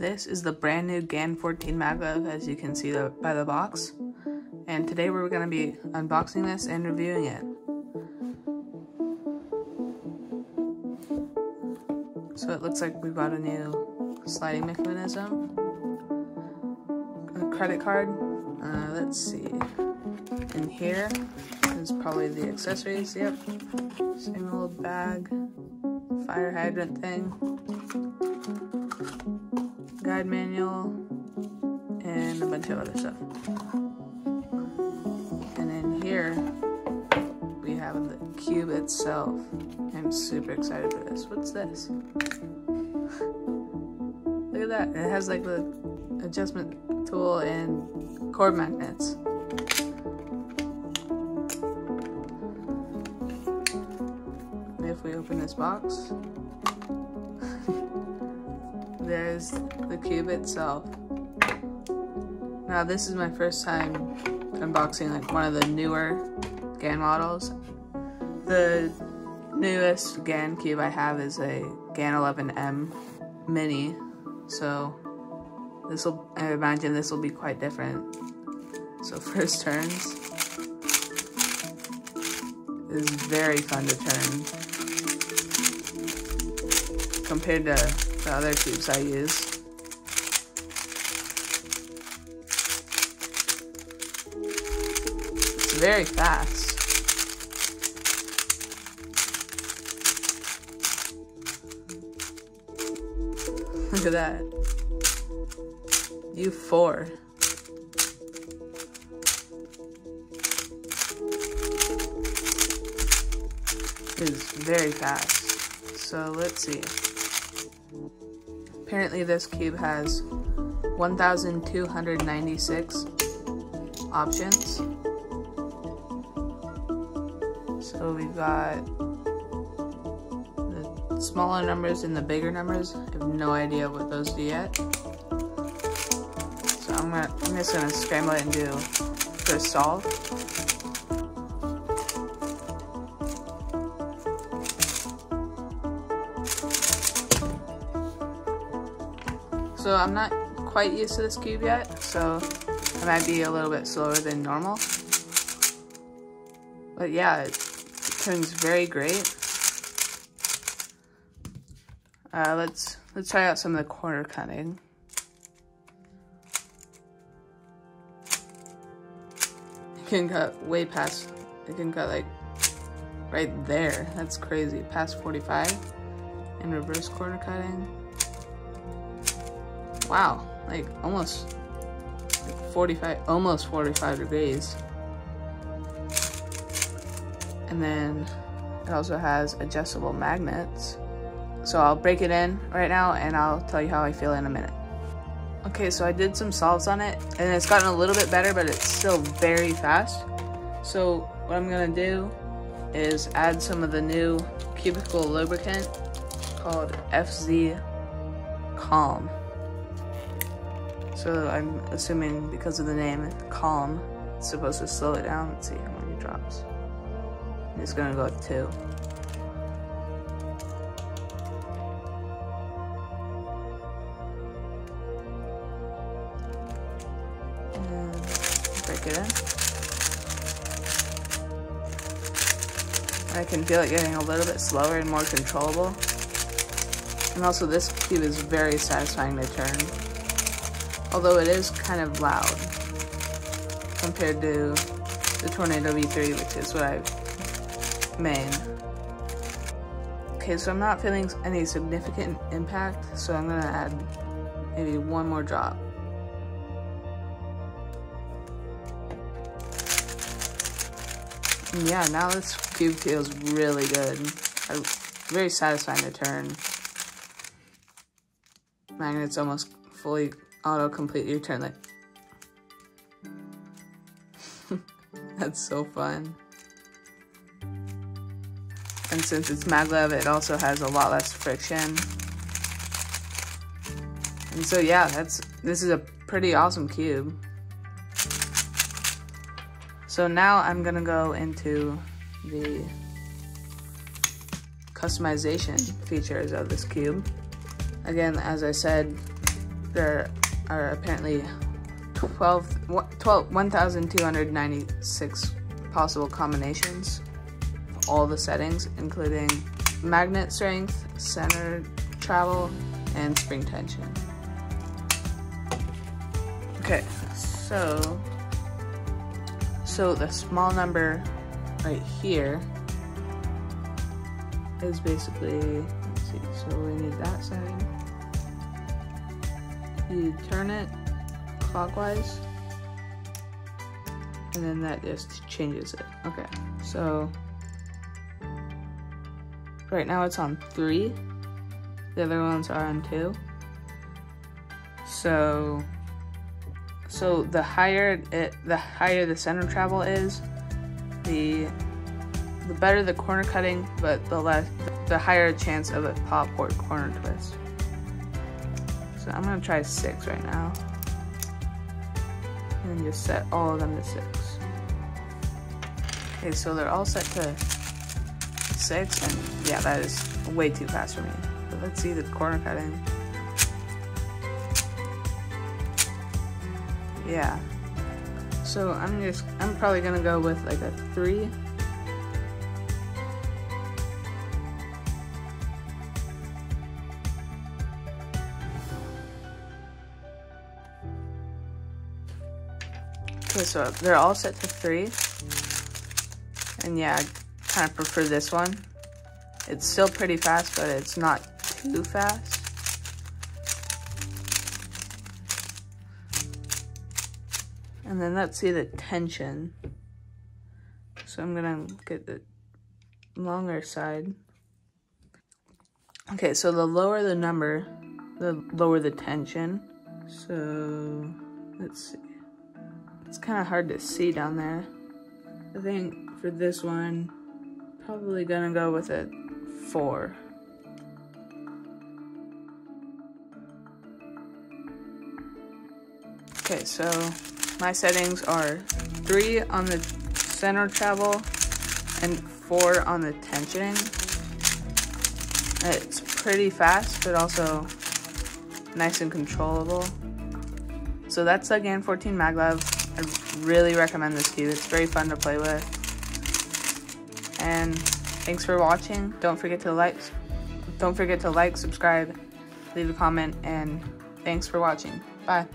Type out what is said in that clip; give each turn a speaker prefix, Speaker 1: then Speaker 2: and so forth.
Speaker 1: This is the brand new GAN 14 Maglev, as you can see by the box. And today we're going to be unboxing this and reviewing it. So it looks like we've got a new sliding mechanism, a credit card. Let's see. In here is probably the accessories. Yep. Same little bag, fire hydrant thing, guide manual, and a bunch of other stuff. And in here we have the cube itself. I'm super excited for this. What's this? Look at that. It has like the adjustment tool and cord magnets. If we open this box, there's the cube itself. Now this is my first time unboxing like one of the newer GAN models. The newest GAN cube I have is a GAN 11M Mini, so I imagine this will be quite different. So first turns is very fun to turn compared to the other tubes I use. It's very fast. Look at that. U4. It is very fast. So let's see. Apparently this cube has 1,296 options. So we've got the smaller numbers and the bigger numbers. I have no idea what those do yet. So I'm just gonna scramble it and do first solve. So I'm not quite used to this cube yet, so I might be a little bit slower than normal. But yeah, it turns very great. Let's try out some of the corner cutting. It can cut way past, it can cut like right there. That's crazy, past 45. And reverse corner cutting. Wow, like almost 45 degrees. And then it also has adjustable magnets. So I'll break it in right now and I'll tell you how I feel in a minute. Okay, so I did some solves on it and it's gotten a little bit better, but it's still very fast. So what I'm gonna do is add some of the new Cubicle lubricant called FZ Calm. So I'm assuming because of the name, Calm, it's supposed to slow it down. Let's see how many drops. I'm just gonna go with 2. And break it in. I can feel it getting a little bit slower and more controllable. And also this cube is very satisfying to turn. Although it is kind of loud compared to the Tornado V3, which is what I've main. Okay, so I'm not feeling any significant impact, so I'm gonna add maybe one more drop. And yeah, now this cube feels really good. Very satisfying to turn. Magnets almost fully auto-complete your turn. Like, that's so fun. And since it's Maglev, it also has a lot less friction. And so yeah, this is a pretty awesome cube. So now I'm gonna go into the customization features of this cube. Again, as I said, there are apparently 1,296 possible combinations of all the settings, including magnet strength, center travel, and spring tension. Okay, so the small number right here is basically, let's see, so we need that side. You turn it clockwise, and then that just changes it. Okay, so right now it's on 3. The other ones are on 2. So the higher the center travel is, the better the corner cutting, but the higher chance of a pop or corner twist. So I'm gonna try 6 right now, and then just set all of them to 6. Okay, so they're all set to 6, and yeah, that is way too fast for me. But let's see the corner cutting. Yeah. So I'm probably gonna go with like a 3. Okay, so they're all set to 3. And yeah, I kind of prefer this one. It's still pretty fast, but it's not too fast. And then let's see the tension. So I'm gonna get the longer side. Okay, so the lower the number, the lower the tension. So let's see. It's kind of hard to see down there. I think for this one, probably gonna go with a 4. Okay, so my settings are 3 on the center travel and 4 on the tensioning. It's pretty fast, but also nice and controllable. So that's the GAN 14 Maglev. I really recommend this cube. It's very fun to play with. And thanks for watching. Don't forget to like, subscribe, leave a comment, and thanks for watching. Bye.